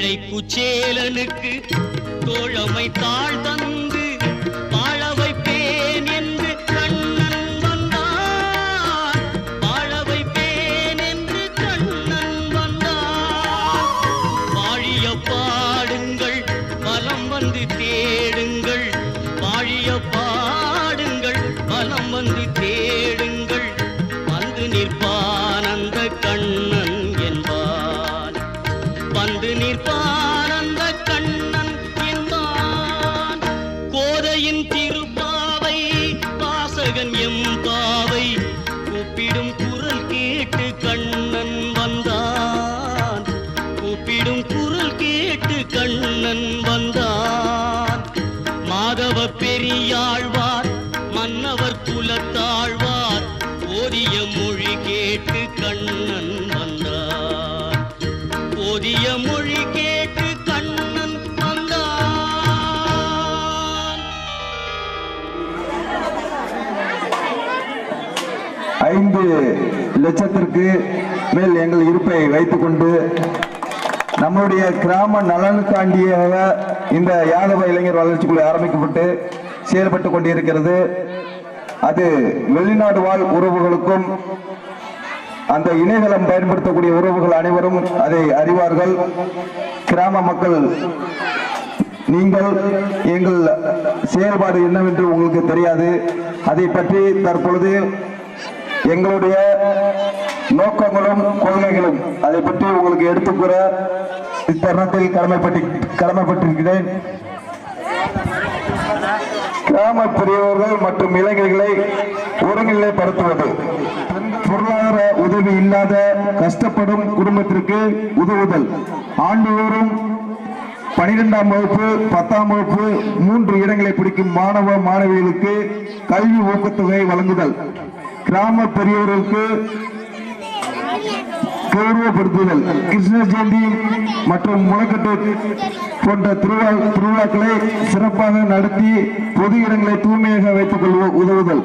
திணை குச்சேலனுக்கு தோழமை தாழ் தந்து வாழ வைப்பேன் என்று கண்ணன் வந்தான். வாழ வைப்பேன் என்று கண்ணன் வந்தான். வாழிய பாடுங்கள் வலம் வந்து தேடுங்கள். வாழிய பாடுங்கள் வலம் வந்து தேடுங்கள். வந்து நிற்பான் அந்த கண்ணன் என்பான். வந்து நிற்பான் அந்த கண்ணன் என்பான். கோதையின் திருப்பாவை வாசகன் எம்பாவை கூப்பிடும் குரல் கேட்டு கண்ணன் வந்தான். கூப்பிடும் குரல் கேட்டு கண்ணன் வந்தான். மாதவ பெரியாழ்வார் மன்னவர் குலத்தாழ்வார் ஓதிய மொழி கேட்டு கண்ணன் வந்தான். ஓதிய மொழி கேட்டு கண்ணன் வந்தான். 5 லட்சத்திற்கு மேல் எங்கள் இருப்பை வைத்துக் கொண்டு நம்முடைய கிராம நலனுக்காண்டியாக இந்த யாதவ இளைஞர் வளர்ச்சி குழு ஆரம்பிக்கப்பட்டு செயல்பட்டு கொண்டிருக்கிறது. அது வெளிநாடு வாழ் உறவுகளுக்கும் அந்த இணையதளம் பயன்படுத்தக்கூடிய உறவுகள் அனைவரும் அதை அறிவார்கள். கிராம மக்கள் நீங்கள் எங்கள் செயல்பாடு என்னவென்று உங்களுக்கு தெரியாது. அதை பற்றி தற்பொழுது எங்களுடைய நோக்கங்களும் கொள்கைகளும் அதை பற்றி உங்களுக்கு எடுத்துக்கூற இத்தருணத்தில் கடமைப்பட்டிருக்கிறேன். கிராம பெரியவர்கள் மற்றும் இளைஞர்களை ஒருங்கிணைப்படுத்துவது, பொருளாதார உதவி இல்லாத கஷ்டப்படும் குடும்பத்திற்கு உதவுதல், ஆண்டுதோறும் 12ஆம் வகுப்பு 10ஆம் வகுப்பு 3 இடங்களை பிடிக்கும் மாணவ மாணவிகளுக்கு கல்வி ஊக்கத்தொகை வழங்குதல், கிராம பெரியவர்களுக்கு கௌரவப்படுத்துதல், கிருஷ்ண ஜெயந்தி மற்றும் முளைக்கட்டு போன்ற திருவிழாக்களை சிறப்பாக நடத்தி பொது இடங்களை தூய்மையாக வைத்துக் கொள்ள உதவுதல்,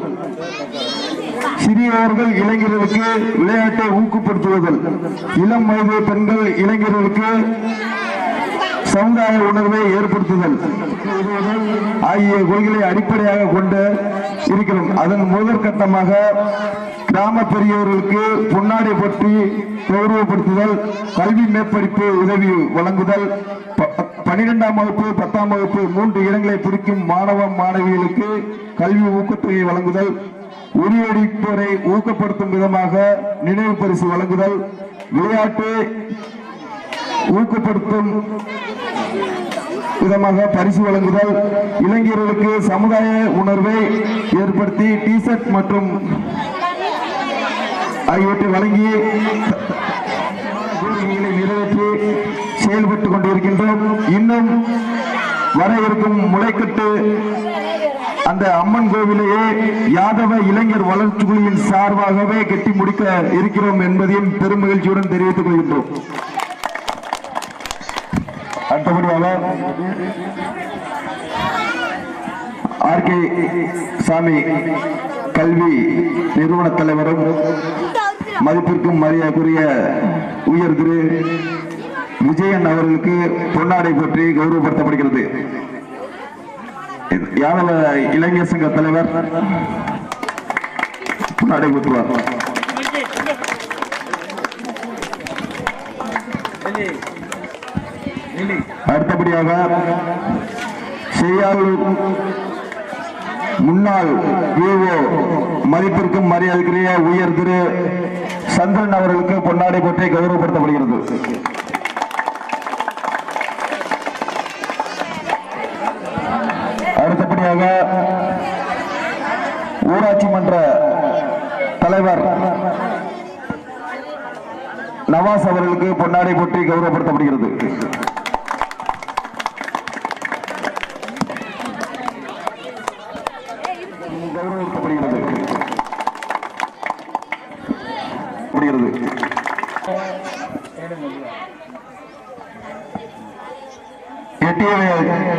சிறியவர்கள் இளைஞர்களுக்கு விளையாட்டை ஊக்கப்படுத்துவதல், இளம் வயது பெண்கள் இளைஞர்களுக்கு சமுதாய உணர்வை ஏற்படுத்துதல் ஆகிய கொள்கைகளை அடிப்படையாக கொண்டு இருக்கிறோம். அதன் முதற்கட்டமாக கிராம பெரியவர்களுக்கு பொன்னாடை பற்றி கௌரவப்படுத்துதல், கல்வி மேற்படிப்பு உதவி வழங்குதல், 12ஆம் வகுப்பு 10ஆம் வகுப்பு 3 இடங்களை பிடிக்கும் மாணவ மாணவிகளுக்கு கல்வி ஊக்கத்தொகை வழங்குதல், உரியடிப்போரை ஊக்கப்படுத்தும் விதமாக நினைவு பரிசு வழங்குதல், விளையாட்டு ஊக்கப்படுத்தும் விதமாக பரிசு வழங்குதல், இளைஞர்களுக்கு சமுதாய உணர்வை ஏற்படுத்தி டி-ஷர்ட் மற்றும் ஆகியவற்றை வழங்கி கோரிக்கைகளை நிறைவேற்றி செயல்பட்டுக் கொண்டிருக்கின்றோம். இன்னும் வர இருக்கும் முளைக்கட்டு அந்த அம்மன் கோவிலையே யாதவ இளைஞர் வளர்ச்சி குழுவின் சார்பாகவே கட்டி முடிக்க இருக்கிறோம் என்பதையும் பெருமகிழ்ச்சியுடன் தெரிவித்துக் கொள்கின்றோம். அடுத்தபடியாக ஆர்.கே. சாமி கல்வி நிறுவன தலைவரும் மதிப்பிற்கும் மரியாதைக்குரிய உயர் திரு விஜயன் அவர்களுக்கு பொன்னாடை பற்றி கௌரவப்படுத்தப்படுகிறது. யாதவ இளைஞர் சங்க தலைவர் பொன்னாடை பெற்றுவார். அடுத்தபடியாக செய்யாளூர் முன்னாள் விஓ மதிப்பிற்கும் மரியாதைக்குரிய உயர் திரு சந்திரன் அவர்களுக்கு பொன்னாடை பற்றி கௌரவப்படுத்தப்படுகிறது. அடுத்தபடியாக ஊராட்சி மன்ற தலைவர் நவாஸ் அவர்களுக்கு பொன்னாடை பற்றி கௌரவப்படுத்தப்படுகிறது.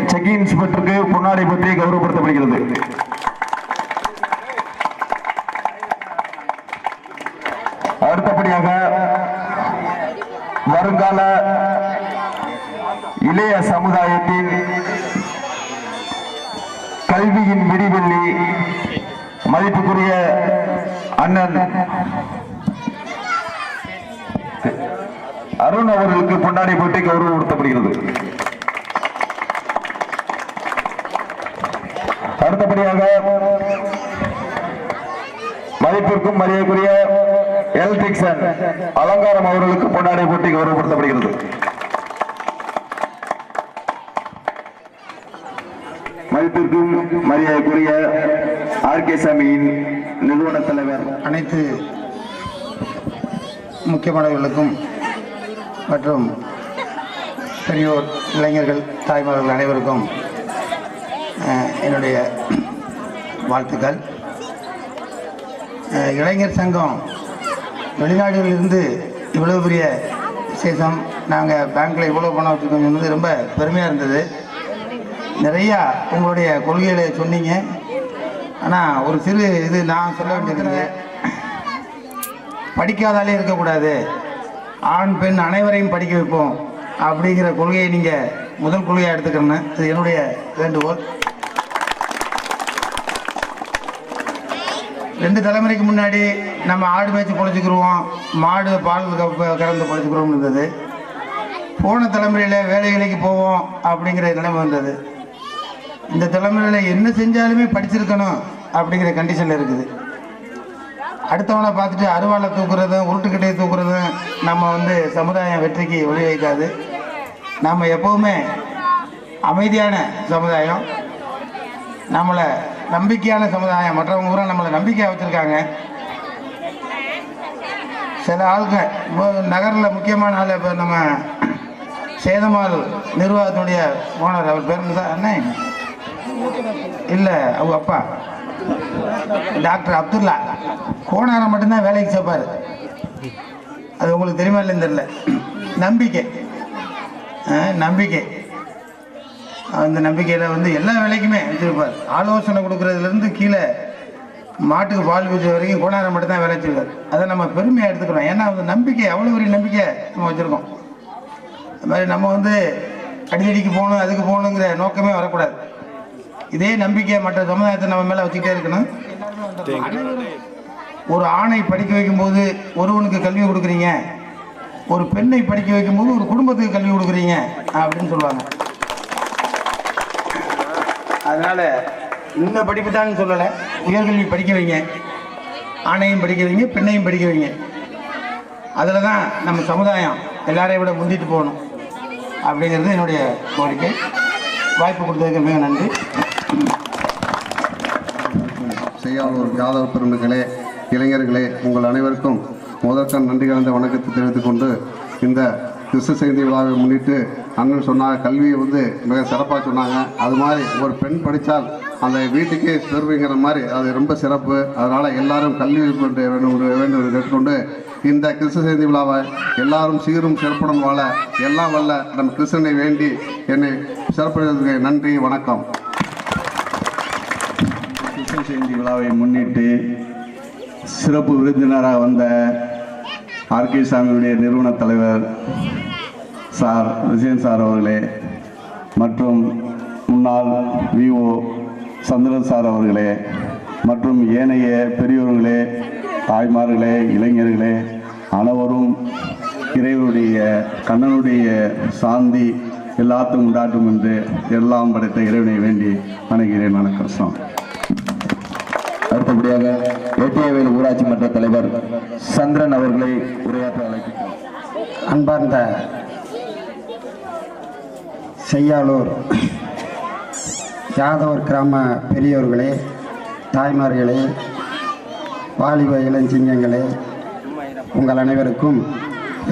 செக் இன்ஸ்பெக்டருக்கு பொன்னாடை பற்றி கௌரவப்படுத்தப்படுகிறது. அடுத்தபடியாக வருங்கால இளைய சமுதாயத்தின் கல்வியின் விடிவெள்ளி மதிப்புக்குரிய அண்ணன் அருண் அவர்களுக்கு பொன்னாடை போட்டி கௌரவப்படுத்தப்படுகிறது. அடுத்தபடியாக மதிப்பிற்கும் மரியாதைக்குரிய எல் டிக்சன் அலங்காரம் அவர்களுக்கு பொன்னாடை போட்டி கௌரவப்படுத்தப்படுகிறது. மதிப்பிற்கும் மரியாதைக்குரிய ஆர்கே சாமியின் நிறுவன தலைவர் அனைத்து முக்கியமானவர்களுக்கும் மற்றும் பெரியோர், இளைஞர்கள், தாய்மார்கள் அனைவருக்கும் என்னுடைய வாழ்த்துக்கள். இளைஞர் சங்கம் வெளிநாடுகளிலிருந்து இவ்வளோ பெரிய விசேஷம், நாங்கள் பேங்க்கில் இவ்வளோ பணம் வச்சுருக்கோம் சொன்னது ரொம்ப பெருமையாக இருந்தது. நிறையா உங்களுடைய கொள்கைகளை சொன்னீங்க. ஆனால் ஒரு சிறு இது நான் சொல்ல வேண்டியது, படிக்காதாலே இருக்கக்கூடாது, ஆண் பெண் அனைவரையும் படிக்க வைப்போம் அப்படிங்கிற கொள்கையை நீங்கள் முதல் கொள்கையாக எடுத்துக்கிறேன்னு இது என்னுடைய வேண்டுகோள். 2 தலைமுறைக்கு முன்னாடி நம்ம ஆடு மேய்ச்சி பொழைச்சிக்கிருவோம், மாடு பால் கறந்து பொழைச்சிக்கிறோம் இருந்தது. போன தலைமுறையில் வேலைகளுக்கு போவோம் அப்படிங்கிற நிலைமை வந்தது. இந்த தலைமுறையில் என்ன செஞ்சாலுமே படிச்சிருக்கணும் அப்படிங்கிற கண்டிஷனில் இருக்குது. அடுத்தவனை பார்த்துட்டு அருவாளை தூக்குறதும் உருட்டுக்கிட்டே தூக்குறதும் நம்ம சமுதாயம் வெற்றிக்கு வழிவகுக்காது. நம்ம எப்போவுமே அமைதியான சமுதாயம், நம்மளை நம்பிக்கையான சமுதாயம். மற்றவங்க பூரா நம்மளை நம்பிக்கையாக வச்சுருக்காங்க. சில ஆளுங்க நகரில் முக்கியமான ஆள், இப்போ நம்ம சேதமால் நிர்வாகத்தினுடைய ஓனர், அவர் பேருந்து தான் அண்ணன் இல்லை, அவங்க அப்பா டாக்டர் அப்துல்லா கோணாரம் மட்டும்தான் வேலைக்கு சேர்ப்பார். அது உங்களுக்கு தெரியுமா இல்லைன்னு தெரியல. நம்பிக்கை அந்த நம்பிக்கையில் எல்லா வேலைக்குமே வச்சுருப்பார். ஆலோசனை கொடுக்குறதுலேருந்து கீழே மாட்டுக்கு பால் வீச்சு வரைக்கும் கோணாரம் மட்டும்தான் வேலை வச்சுருக்கார். அதை நம்ம பெருமையாக எடுத்துக்கிறோம். ஏன்னா அந்த நம்பிக்கை அவ்வளோ பெரிய நம்பிக்கை நம்ம வச்சுருக்கோம். அது மாதிரி நம்ம அடிக்கடிக்கு போகணும், அதுக்கு போகணுங்கிற நோக்கமே வரக்கூடாது. இதே நம்பிக்கை மற்ற சமுதாயத்தை நம்ம மேலே வச்சுக்கிட்டே இருக்கணும். ஒரு ஆணை படிக்க வைக்கும்போது ஒருவனுக்கு கல்வி கொடுக்குறீங்க, ஒரு பெண்ணை படிக்க வைக்கும்போது ஒரு குடும்பத்துக்கு கல்வி கொடுக்குறீங்க அப்படின்னு சொல்லுவாங்க. அதனால் இந்த படிப்பு தான் சொல்லலை, உயர்கல்வி படிக்க வைங்க, ஆணையும் படிக்க வைங்க, பெண்ணையும் படிக்க வைங்க. அதில் தான் நம்ம சமுதாயம் எல்லாரையும் விட முந்திட்டு போகணும் அப்படிங்கிறது என்னுடைய கோரிக்கை. வாய்ப்பு கொடுத்ததுக்கு மிக நன்றி. செய்யாளூர் யாதவ பெருமக்களே, இளைஞர்களே, உங்கள் அனைவருக்கும் முதற்கண் நன்றி கலந்த வணக்கத்தை தெரிவித்துக் கொண்டு, இந்த கிறிஸ்து ஜெயந்தி விழாவை முன்னிட்டு அண்ணன் சொன்னாங்க, கல்வியை மிக சிறப்பாக சொன்னாங்க. அது மாதிரி ஒரு பெண் படித்தால் அந்த வீட்டுக்கே பெருமைங்கிற மாதிரி அது ரொம்ப சிறப்பு. அதனால் எல்லாரும் கல்வி வேண்டும் கேட்டுக்கொண்டு இந்த கிறிஸ்து ஜெயந்தி விழாவை எல்லாரும் சீரும் சிறப்புடன் வாழ எல்லாம் வல்ல நம் கிருஷ்ணனை வேண்டி என்னை சிறப்பிப்பதற்கு நன்றி, வணக்கம். கிருஷ்ண ஜெயந்தி விழாவை முன்னிட்டு சிறப்பு விருந்தினராக வந்த ஆர்கே சாமியுடைய நிறுவன தலைவர் சார் விஜயன் சார் அவர்களே, மற்றும் முன்னாள் விஓ சந்திரன் சார் அவர்களே, மற்றும் ஏனைய பெரியோர்களே, தாய்மார்களே, இளைஞர்களே, அனைவரும் இறைவனுடைய கண்ணனுடைய சாந்தி எல்லாத்துக்கும் உண்டாட்டும் என்று எல்லாம் படைத்த இறைவனை வேண்டி வணங்குகிறேன். வணக்கம். அடுத்தபடியாக ஏடிஏவேல் ஊராட்சி மன்ற தலைவர் சந்திரன் அவர்களை உரையாற்ற அழைக்கிறேன். அன்பார்ந்த செய்யாளூர் யாதவர் கிராம பெரியோர்களே, தாய்மார்களே, வாலிப இளஞ்சிங்கங்களே, உங்கள் அனைவருக்கும்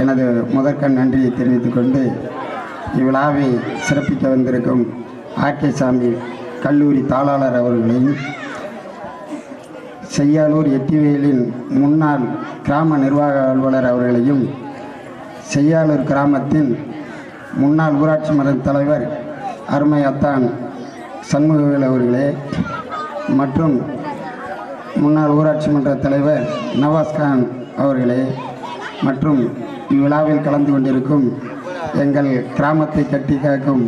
எனது முதற்கண் நன்றியை தெரிவித்துக் கொண்டு, இவ்விழாவை சிறப்பிக்க வந்திருக்கும் ஆர்கே சாமி கல்லூரி தாளாளர் அவர்களையும், செய்யாளூர் எட்டிவேலின் முன்னாள் கிராம நிர்வாக அலுவலர் அவர்களையும், செய்யாளூர் கிராமத்தின் முன்னாள் ஊராட்சி மன்ற தலைவர் அருமை அத்தான் சண்முகவேல் அவர்களே, மற்றும் முன்னாள் ஊராட்சி மன்ற தலைவர் நவாஸ்கான் அவர்களே, மற்றும் இவ்விழாவில் கலந்து கொண்டிருக்கும் எங்கள் கிராமத்தை கட்டி காக்கும்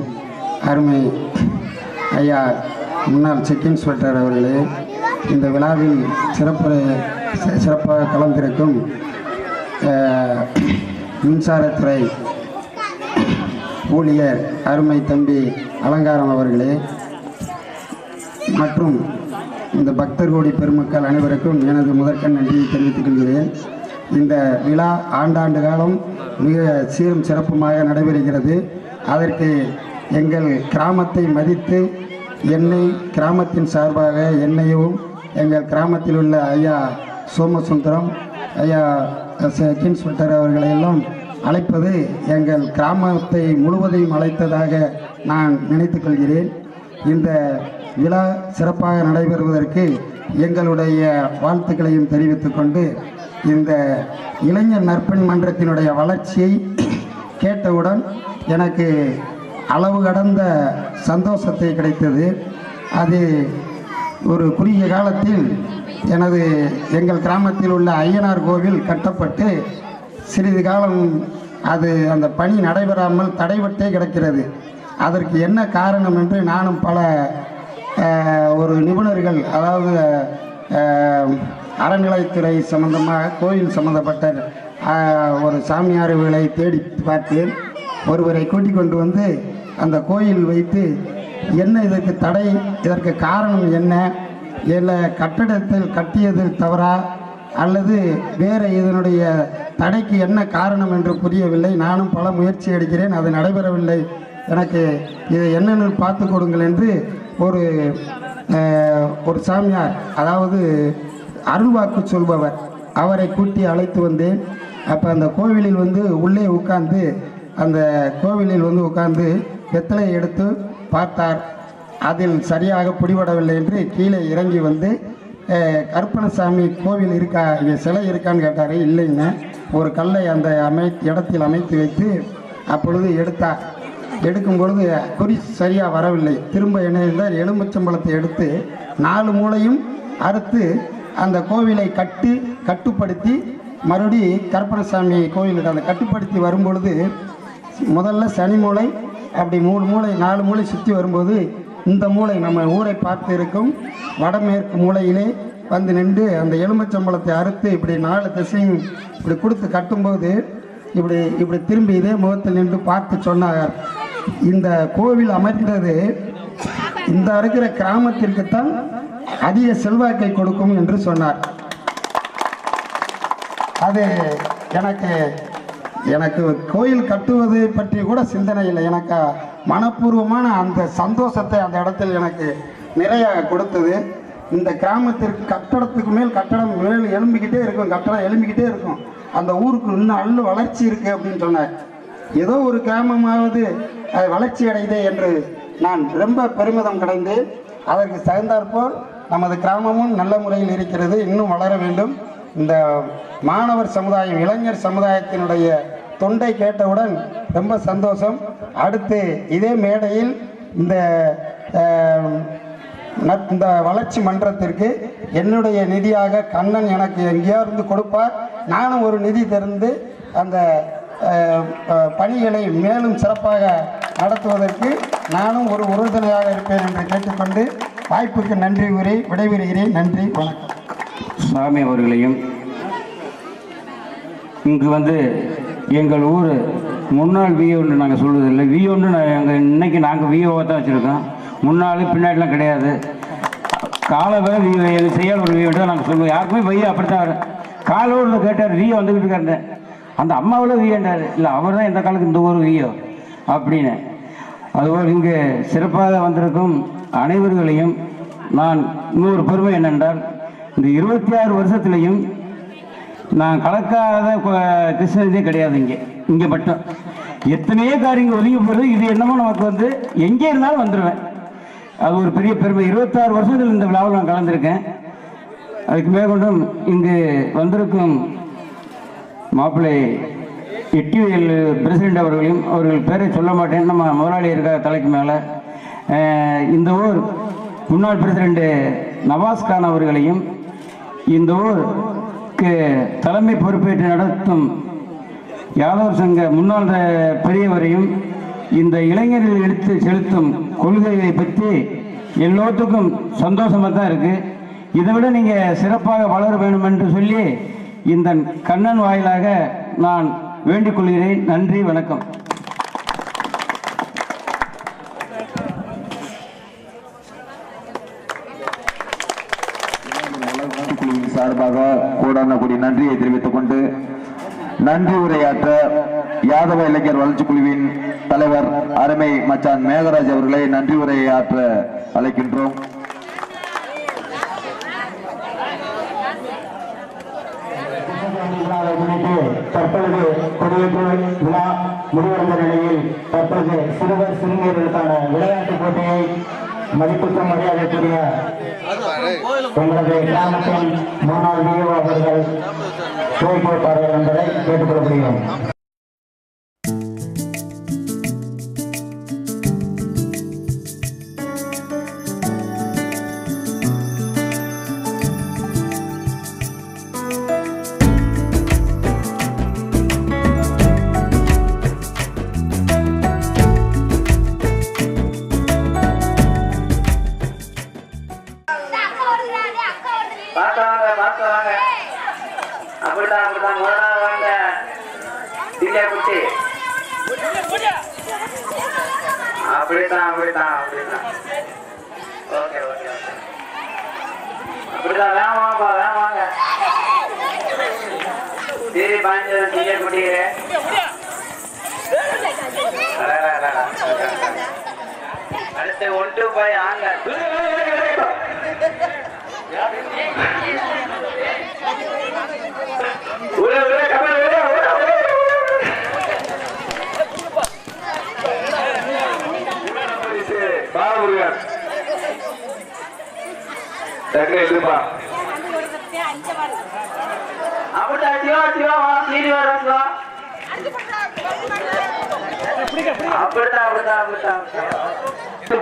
அருமை ஐயா முன்னாள் செக் இன்ஸ்பெக்டர் அவர்களே, இந்த விழாவில் சிறப்பாக கலந்திருக்கும் மின்சாரத்துறை ஊழியர் அருமை தம்பி அலங்காரம் அவர்களே மற்றும் இந்த பக்தர் கோடி பெருமக்கள் அனைவருக்கும் எனது முதற்கண் நன்றியை தெரிவித்துக் கொள்கிறேன். இந்த விழா ஆண்டாண்டு காலம் மிக சீரும் சிறப்புமாக நடைபெறுகிறது. அதற்கு எங்கள் கிராமத்தை மதித்து என்னை கிராமத்தின் சார்பாக என்னையும் எங்கள் கிராமத்தில் உள்ள ஐயா சோமசுந்தரம், ஐயா இன்ஸ்பெக்டர் அவர்களையெல்லாம் அழைப்பது எங்கள் கிராமத்தை முழுவதையும் அழைத்ததாக நான் நினைத்து கொள்கிறேன். இந்த விழா சிறப்பாக நடைபெறுவதற்கு எங்களுடைய வாழ்த்துக்களையும் தெரிவித்துக் கொண்டு, இந்த இளைஞர் நற்பணி மன்றத்தினுடைய வளர்ச்சியை கேட்டவுடன் எனக்கு அளவு கடந்த சந்தோஷத்தை கிடைத்தது. அது ஒரு குறுகிய காலத்தில் எங்கள் கிராமத்தில் உள்ள ஐயனார் கோவில் கட்டப்பட்டு சிறிது காலம் அந்த பணி நடைபெறாமல் தடைபட்டே கிடக்கிறது. அதற்கு என்ன காரணம் என்று நானும் பல ஒரு நிபுணர்கள், அதாவது அறநிலைத்துறை சம்பந்தமாக கோயில் சம்பந்தப்பட்ட ஒரு சாமியார்களை தேடி பார்த்தேன். ஒருவரை கூட்டிக் கொண்டு வந்து அந்த கோயில் வைத்து என்ன இதற்கு தடை, இதற்கு காரணம் என்ன, இல்லை கட்டடத்தில் கட்டியதில் தவறா அல்லது வேறு இதனுடைய தடைக்கு என்ன காரணம் என்று புரியவில்லை. நானும் பல முயற்சி எடுக்கிறேன், அது நடைபெறவில்லை. எனக்கு இதை என்னென்னு பார்த்து கொடுங்கள் என்று ஒரு சாமியார், அதாவது அருள்வாக்கு சொல்பவர், அவரை கூட்டி அழைத்து வந்தேன். அப்போ அந்த கோவிலில் உள்ளே உட்கார்ந்து அந்த கோவிலில் உட்கார்ந்து வெத்தலை எடுத்து பார்த்தார். அதில் சரியாக பிடிபடவில்லை என்று கீழே இறங்கி வந்து கருப்பணசாமி கோவில் இருக்கா, இங்கே சிலை இருக்கான்னு கேட்டார். இல்லைங்க, ஒரு கல்லை அந்த இடத்தில் அமைத்து வைத்து அப்பொழுது எடுத்தார். எடுக்கும் பொழுது குறி சரியாக வரவில்லை. திரும்ப என்ன இருந்தால் எலும்புச்சம்பளத்தை எடுத்து 4 மூலையும் அறுத்து அந்த கோவிலை கட்டுப்படுத்தி மறுபடி கருப்பணசாமி கோவிலுக்கு அந்த கட்டுப்படுத்தி வரும்பொழுது முதல்ல சனி மூலை, அப்படி 3 மூலை 4 மூலை சுற்றி வரும்போது இந்த மூலை நம்ம ஊரை பார்த்து இருக்கும் வடமேற்கு மூலையிலே வந்து நின்று அந்த எலும்புச்சம்பளத்தை அறுத்து இப்படி 4 திசையும் இப்படி கொடுத்து கட்டும்போது இப்படி திரும்பி இதே முகத்தில் நின்று பார்த்து சொன்னார், இந்த கோவில் அமைந்தது இந்த இருக்கிற கிராமத்திற்குத்தான் அதிக செல்வாக்கை கொடுக்கும் என்று சொன்னார். அது எனக்கு கோயில் கட்டுவது பற்றி கூட சிந்தனை இல்லை. எனக்கு மனப்பூர்வமான அந்த சந்தோஷத்தை அந்த இடத்தில் எனக்கு நிறைய கொடுத்தது. இந்த கிராமத்திற்கு கட்டடத்துக்கு மேல் கட்டடம் எழும்பிக்கிட்டே இருக்கும், கட்டடம் எழும்பிக்கிட்டே இருக்கும். அந்த ஊருக்கு இன்னும் நல்ல வளர்ச்சி இருக்குது அப்படின்னு சொன்னார். ஏதோ ஒரு கிராமமாவது வளர்ச்சி அடையுதே என்று நான் ரொம்ப பெருமிதம் கிடைந்து, அதற்கு தகுந்தாற்போல் நமது கிராமமும் நல்ல முறையில் இருக்கிறது, இன்னும் வளர வேண்டும். இந்த மாணவர் சமுதாயம், இளைஞர் சமுதாயத்தினுடைய தொண்டை கேட்டவுடன் ரொம்ப சந்தோஷம். அடுத்து இதே மேடையில் இந்த வளர்ச்சி மன்றத்திற்கு என்னுடைய நிதியாக கண்ணன் எனக்கு எங்கேயாவது கொடுப்பார். நானும் ஒரு நிதி திறந்து அந்த பணிகளை மேலும் சிறப்பாக நடத்துவதற்கு நானும் ஒரு உறுதுணையாக இருப்பேன் என்று கேட்டுக்கொண்டு வாய்ப்புக்கு நன்றி கூறி விடைபெறுகிறேன். நன்றி, வணக்கம். சாமி அவர்களையும் இங்கு எங்கள் ஊர் முன்னாள் விஓன்னு நாங்கள் சொல்வதில்லை, விஓன்னு இன்னைக்கு நாங்கள் விஓவை தான் வச்சுருக்கோம். முன்னாள் பின்னாடிலாம் கிடையாது. காலவே விஓ, எங்கள் செய்யாத ஒரு விஓ தான் நாங்கள் சொல்லுவோம். யாருக்குமே விஓ அப்படித்தான். காலோடு கேட்டார், விஓ வந்துக்கிட்டு இருக்காரு, அந்த அம்மாவில் விஓன்றார். இல்லை, அவர் தான் இந்த காலத்துக்கு இந்த ஊர் விஓ அப்படின்னு. அதுபோல் இங்கு சிறப்பாக வந்திருக்கும் அனைவர்களையும் நான் இன்னொரு பெருமை என்னென்றால், இந்த 26 வருஷத்துலேயும் நான் கலக்காத கிருஷ்ணதே கிடையாது. இங்கே மட்டும் எத்தனையோ காரியங்கள் ஒதுங்கி போகிறது. இது என்னமோ நமக்கு எங்கே இருந்தாலும் வந்துடுவேன். அது ஒரு பெரிய பெருமை. 26 வருஷத்தில் இந்த விழாவில் நான் கலந்துருக்கேன். அதுக்கு மேற்கொண்டும் இங்கு வந்திருக்கும் மாப்பிள்ளை எட்டிவியல் பிரசிடென்ட் அவர்களையும், அவர்கள் பேரை சொல்ல மாட்டேன், நம்ம முதலாளி இருக்க தலைக்கு மேலே, இந்த ஊர் முன்னாள் பிரசிடென்ட் நவாஸ் கான் அவர்களையும், இந்த ஊருக்கு தலைமை பொறுப்பேற்று நடத்தும் யாதவர் சங்க முன்னாள் பெரியவரையும் இந்த இளைஞர்கள் எடுத்து செலுத்தும் கொள்கையை பற்றி எல்லோத்துக்கும் சந்தோஷமாக தான் இருக்குது. இதை விட நீங்கள் சிறப்பாக வளர வேண்டும் என்று சொல்லி இந்த கண்ணன் வாயிலாக நான் வேண்டிக் கொள்கிறேன். நன்றி, வணக்கம். சார்பாக கோடான கூடிய நன்றியை தெரிவித்துக் கொண்டு நன்றி உரையாற்ற யாதவ இளைஞர் வளர்ச்சி குழுவின் தலைவர் அருமை மச்சான் மேகராஜ் அவர்களை நன்றி உரையாற்ற அழைக்கின்றோம். தற்பொழுது கொடியேற்று விழா முடிவடைந்த நிலையில் தற்பொழுது சிறுவர் சிறுமியர்களுக்கான விளையாட்டுப் போட்டியை மதிப்புக்கு மரியாதைக்குரிய எங்களது கிராமத்தின் முன்னாள் விஓ அவர்கள் துவக்கிவைப்பார்கள் என்பதை கேட்டுக்கொள்ளப்படுகிறோம். அப்படிதான் முதலாவது வாங்க தில்லியா குட்டி. அப்படித்தான் ஓகே அப்படிதான் வேணாம் வாங்க சரி பாஞ்சு தில்லியா குட்டி. அடுத்து 1 2 5 ஆங்க.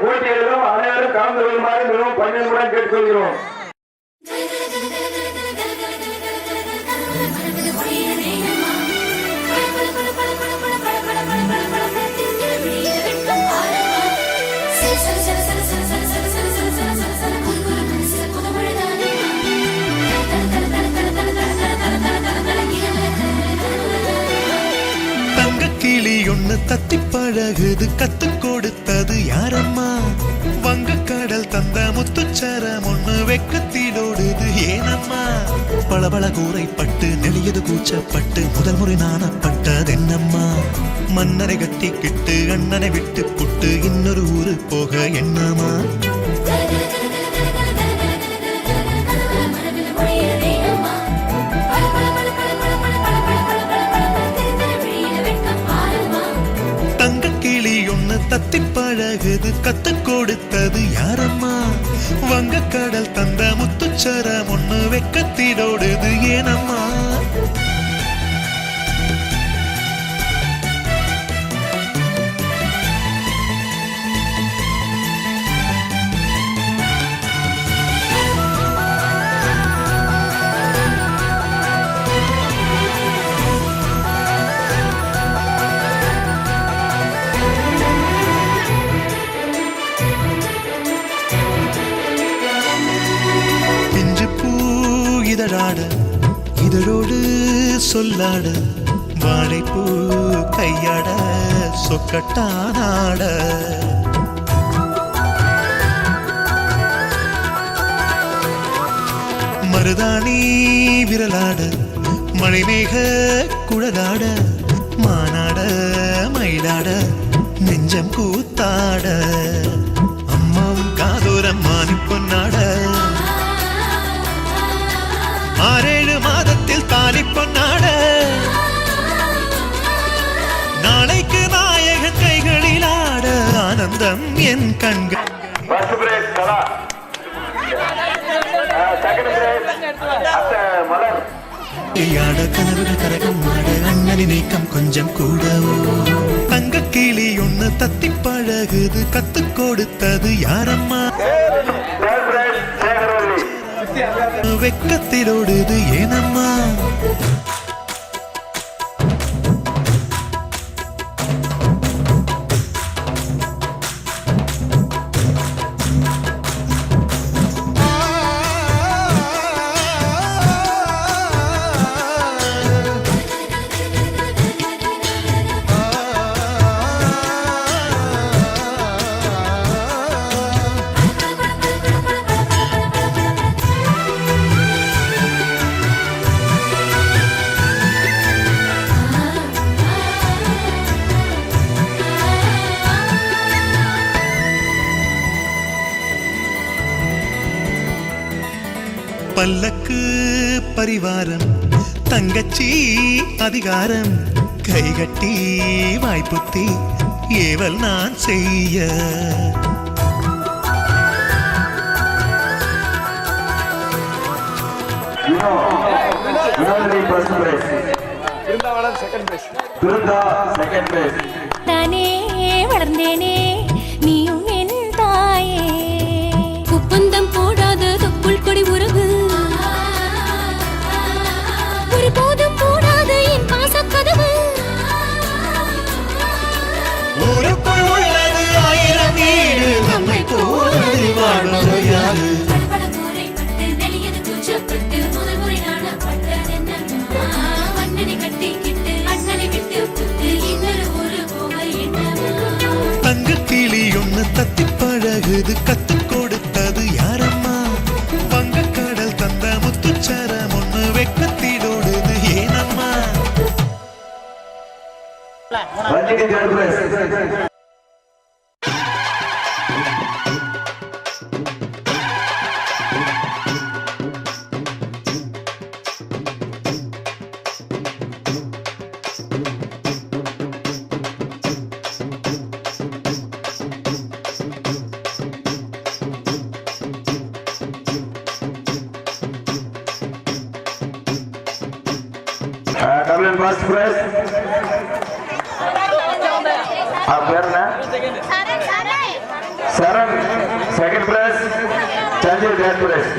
போட்டியிலும் அனைவரும் கலந்து கொள்ளுமாறு மிகவும் பணியுடன் கேட்டுக்கொள்கிறோம். ஒண்ணு தத்தி பழகுது கத்து கொடுத்தது யாரம்மா? வங்கக்கடல் தந்த முத்துச்சரம் ஒண்ணு வெக்கத்திலோடுது ஏனம்மா? பளபள கூரைப்பட்டு நெளியது கூச்சப்பட்டு முதல் முறை நாணப்பட்டது என்னம்மா? மன்னரை கட்டிக்கிட்டு அண்ணனை விட்டு புட்டு இன்னொரு ஊரு போக என்னம்மா? தத்தி பழகுது கத்து கொடுத்தது யாரம்மா? வங்கக்கடல் தந்த முத்துச்சரம் ஒண்ணு வெக்கத்திலோடுது ஏனம்மா? இதழோடு சொல்லாட வாழைப்பூ கையாட சொக்கட்டானாட மருதாணி விரலாட மழைமேக குழலாட மானாட மயிலாட நெஞ்சம் கூத்தாட அம்மாவும் காதோரம் மானி பொன்னாட 6-7 மாதத்தில் தாலி பொன்னாட நாளைக்கு நாயகன் கைகளில் ஆட ஆனந்தம் என் கண்கள். கனவுகள் கரகம் மாட அண்ணனின் நீக்கம் கொஞ்சம் கூடவோ. தங்க கிளி ஒண்ணு தத்தி பழகுது கத்து கொடுத்தது யாரம்மா? வெக்கத்திலோடுது ஏனம்மா? பல்லக்கு பரிவாரம் தங்கச்சி அதிகாரம் கைகட்டி வாய்ப்புத்தி ஏவல் நான் செய்ய தானே வளர்ந்தேனே நீயும் என் தாயே ஒப்பந்தம் போடாத தொப்புள் கொடி உறவு ஒரு போதும் போடாத என் பாசக்கதவு ஊருக்குள் உள்ளது ஆயிரம் வீடு நம்மை போவது வாழ்வது தங்கக்கிளி ஒண்ணு தத்தி பழகுது கத்து கொடுத்தது யாரம்மா வங்கக்கடல் தந்த முத்துச்சரம் ஒண்ணு வெக்கத்திலோடுது ஏனம்மா தமிழன் ஃபர்ஸ்ட் பிரைஸ் பேர் என்ன Charan second prize Sanjay third prize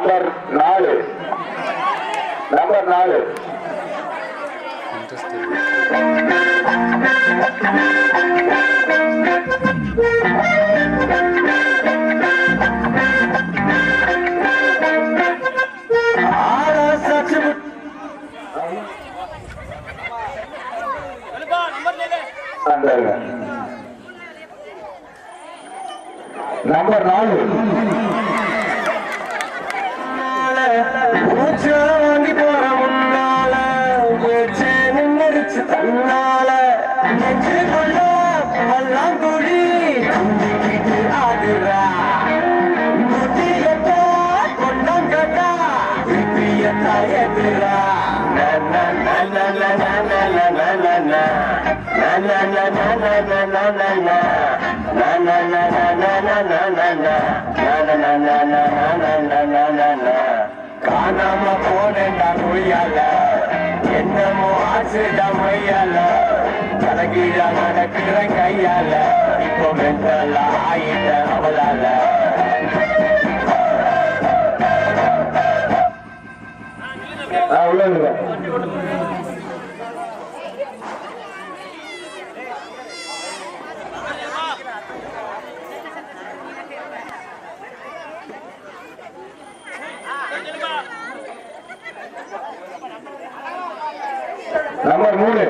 number 4 number 4 வாங்கி போற முன்னால நின்னுச்சு தன்னால பல்லாங்குழி ஆடுறா முட்டியத்தா கொண்டாங்கட்டா பிரியத்தா எதிரா காணாம போனேன்டா மொய்யால என்னமோ ஆச்சுடா மொய்யால தலைகீழ நடக்கிற கையால இப்போ மென்டல ஆயிட்ட அவளால அவ்வளவு நம்பர் 3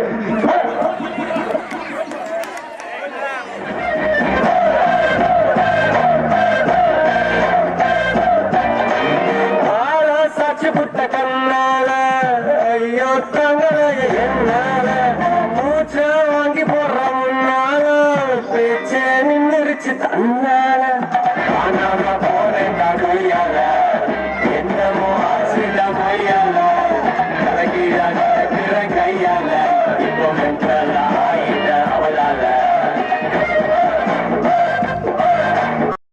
புட்ட கண்ணால